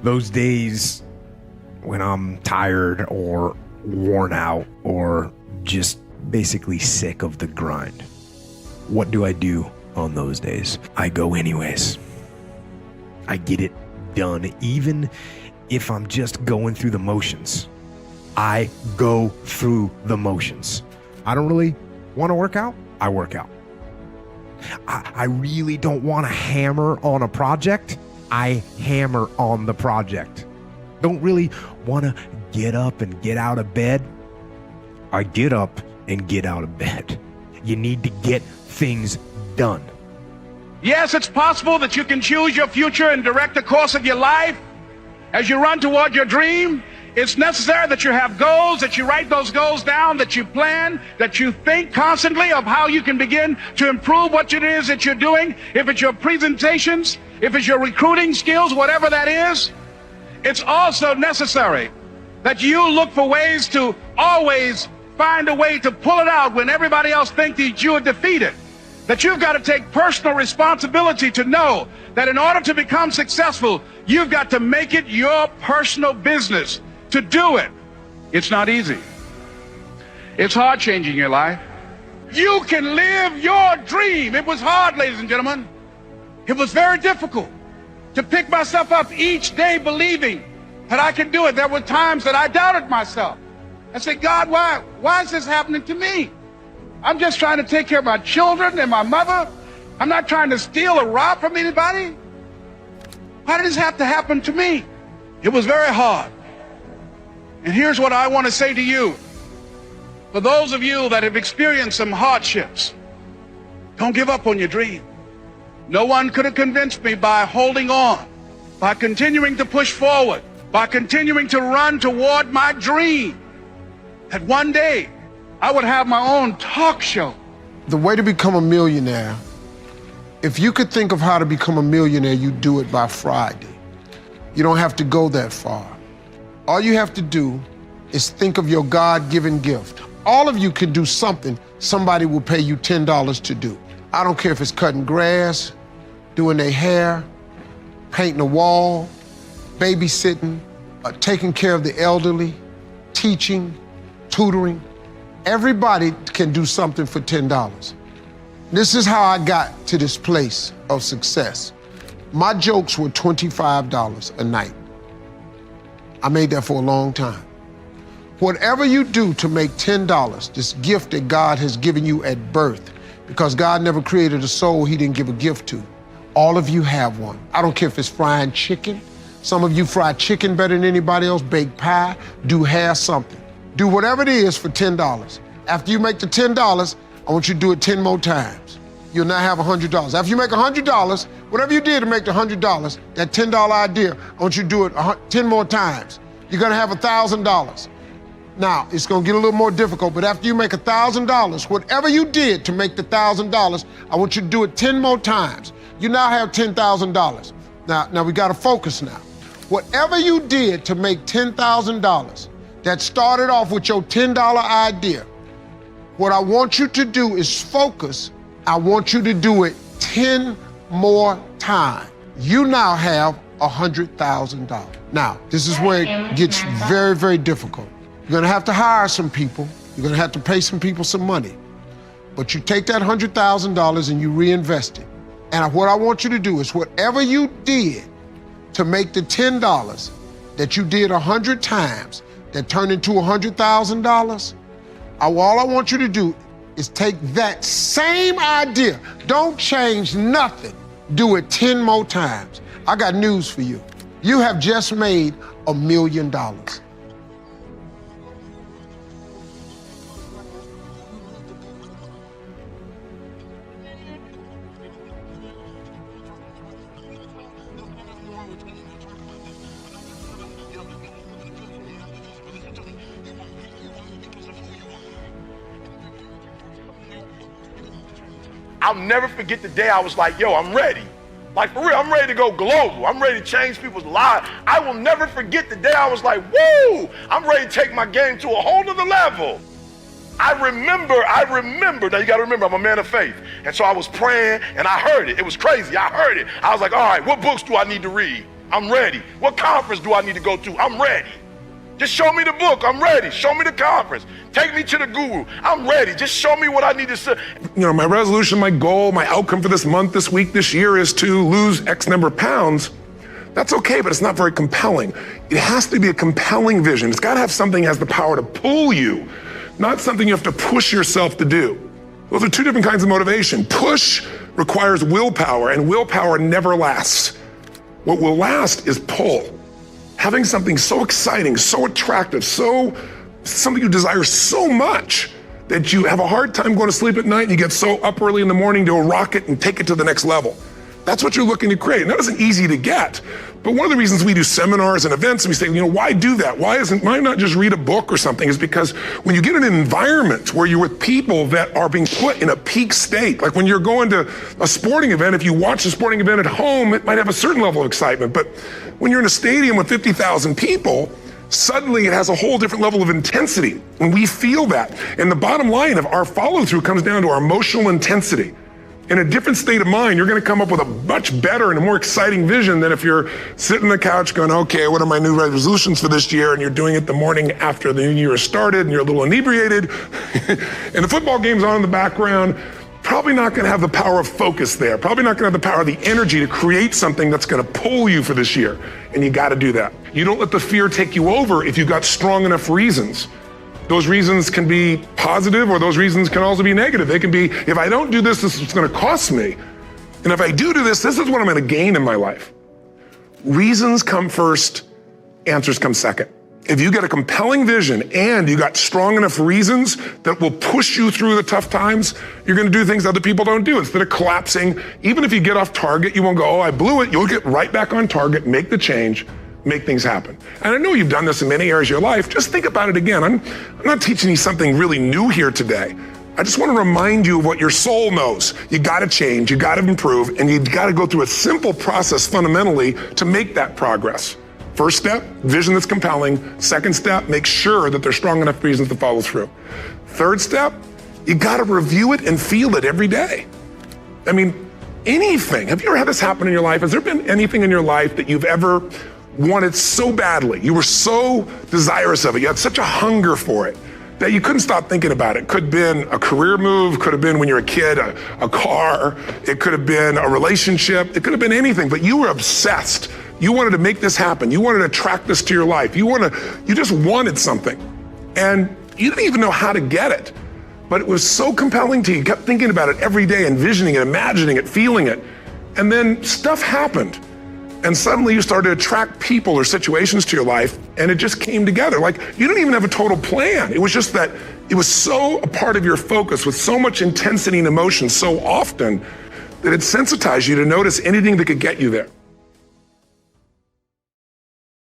Those days when I'm tired or worn out or just basically sick of the grind. What do I do on those days? I go anyways. I get it done, even if I'm just going through the motions. I go through the motions. I don't really want to work out. I work out. I really don't want to hammer on a project. I hammer on the project. Don't really want to get up and get out of bed. I get up and get out of bed. You need to get things done. Yes, it's possible that you can choose your future and direct the course of your life as you run toward your dream. It's necessary that you have goals, that you write those goals down, that you plan, that you think constantly of how you can begin to improve what it is that you're doing. If it's your presentations, if it's your recruiting skills, whatever that is, it's also necessary that you look for ways to always find a way to pull it out when everybody else thinks that you are defeated. That you've got to take personal responsibility to know that in order to become successful, you've got to make it your personal business to do it. It's not easy. It's hard changing your life. You can live your dream. It was hard, ladies and gentlemen. It was very difficult to pick myself up each day believing that I could do it. There were times that I doubted myself. I said, God, why is this happening to me? I'm just trying to take care of my children and my mother. I'm not trying to steal or rob from anybody. Why did this have to happen to me? It was very hard. And here's what I want to say to you. For those of you that have experienced some hardships, don't give up on your dream. No one could have convinced me by holding on, by continuing to push forward, by continuing to run toward my dream, that one day I would have my own talk show. The way to become a millionaire, if you could think of how to become a millionaire, you do it by Friday. You don't have to go that far. All you have to do is think of your God-given gift. All of you can do something somebody will pay you $10 to do. I don't care if it's cutting grass, doing their hair, painting a wall, babysitting, taking care of the elderly, teaching, tutoring. Everybody can do something for $10. This is how I got to this place of success. My jokes were $25 a night. I made that for a long time. Whatever you do to make $10, this gift that God has given you at birth, because God never created a soul he didn't give a gift to. All of you have one. I don't care if it's frying chicken. Some of you fry chicken better than anybody else, bake pie, do hair, something. Do whatever it is for $10. After you make the $10, I want you to do it 10 more times. You'll now have $100. After you make $100, whatever you did to make the $100, that $10 idea, I want you to do it 10 more times. You're gonna have $1,000. Now, it's gonna get a little more difficult, but after you make $1,000, whatever you did to make the $1,000, I want you to do it 10 more times. You now have $10,000. Now we gotta focus now. Whatever you did to make $10,000, that started off with your $10 idea, what I want you to do is focus. I want you to do it 10 more times. You now have $100,000. Now, this is where it gets very, very difficult. You're gonna have to hire some people. You're gonna have to pay some people some money. But you take that $100,000 and you reinvest it. And what I want you to do is whatever you did to make the $10 that you did 100 times that turned into $100,000, all I want you to do is take that same idea. Don't change nothing. Do it 10 more times. I got news for you. You have just made $1 million. I'll never forget the day I was like, yo, I'm ready. Like, for real, I'm ready to go global. I'm ready to change people's lives. I will never forget the day I was like, woo, I'm ready to take my game to a whole other level. I remember, now you gotta remember, I'm a man of faith. And so I was praying and I heard it. It was crazy, I heard it. I was like, all right, what books do I need to read? I'm ready. What conference do I need to go to? I'm ready. Just show me the book. I'm ready. Show me the conference. Take me to the guru. I'm ready. Just show me what I need to say. My resolution, my goal, my outcome for this month, this week, this year is to lose X number of pounds. That's okay, but it's not very compelling. It has to be a compelling vision. It's got to have something that has the power to pull you, not something you have to push yourself to do. Those are two different kinds of motivation. Push requires willpower, and willpower never lasts. What will last is pull. Having something so exciting, so attractive, something you desire so much that you have a hard time going to sleep at night and you get so up early in the morning to rock it and take it to the next level. That's what you're looking to create. And that isn't easy to get. But one of the reasons we do seminars and events and we say, why do that? Why not just read a book or something? Is because when you get in an environment where you're with people that are being put in a peak state, like when you're going to a sporting event, if you watch a sporting event at home, it might have a certain level of excitement. But when you're in a stadium with 50,000 people, suddenly it has a whole different level of intensity. And we feel that. And the bottom line of our follow-through comes down to our emotional intensity. In a different state of mind, you're going to come up with a much better and a more exciting vision than if you're sitting on the couch going, okay, what are my new resolutions for this year? And you're doing it the morning after the new year has started and you're a little inebriated and the football game's on in the background. Probably not going to have the power of focus there. Probably not going to have the power of the energy to create something that's going to pull you for this year. And you got to do that. You don't let the fear take you over if you've got strong enough reasons. Those reasons can be positive or those reasons can also be negative. They can be, if I don't do this, this is what's going to cost me. And if I do this, this is what I'm going to gain in my life. Reasons come first, answers come second. If you get a compelling vision and you got strong enough reasons that will push you through the tough times, you're going to do things other people don't do. Instead of collapsing, even if you get off target, you won't go, oh, I blew it. You'll get right back on target, make the change, make things happen. And I know you've done this in many areas of your life. Just think about it again. I'm not teaching you something really new here today. I just want to remind you of what your soul knows. You got to change, you got to improve, and you got to go through a simple process fundamentally to make that progress. First step, vision that's compelling. Second step, make sure that there's strong enough reasons to follow through. Third step, you got to review it and feel it every day. I mean, anything. Have you ever had this happen in your life? Has there been anything in your life that you've ever wanted so badly? You were so desirous of it. You had such a hunger for it that you couldn't stop thinking about it. Could have been a career move, could have been when you were a kid, a car, it could have been a relationship, it could have been anything, but you were obsessed. You wanted to make this happen. You wanted to attract this to your life. You just wanted something. And you didn't even know how to get it. But it was so compelling to you. You kept thinking about it every day, envisioning it, imagining it, feeling it. And then stuff happened. And suddenly you started to attract people or situations to your life, and it just came together. Like, you didn't even have a total plan. It was just that it was so a part of your focus with so much intensity and emotion so often that it sensitized you to notice anything that could get you there.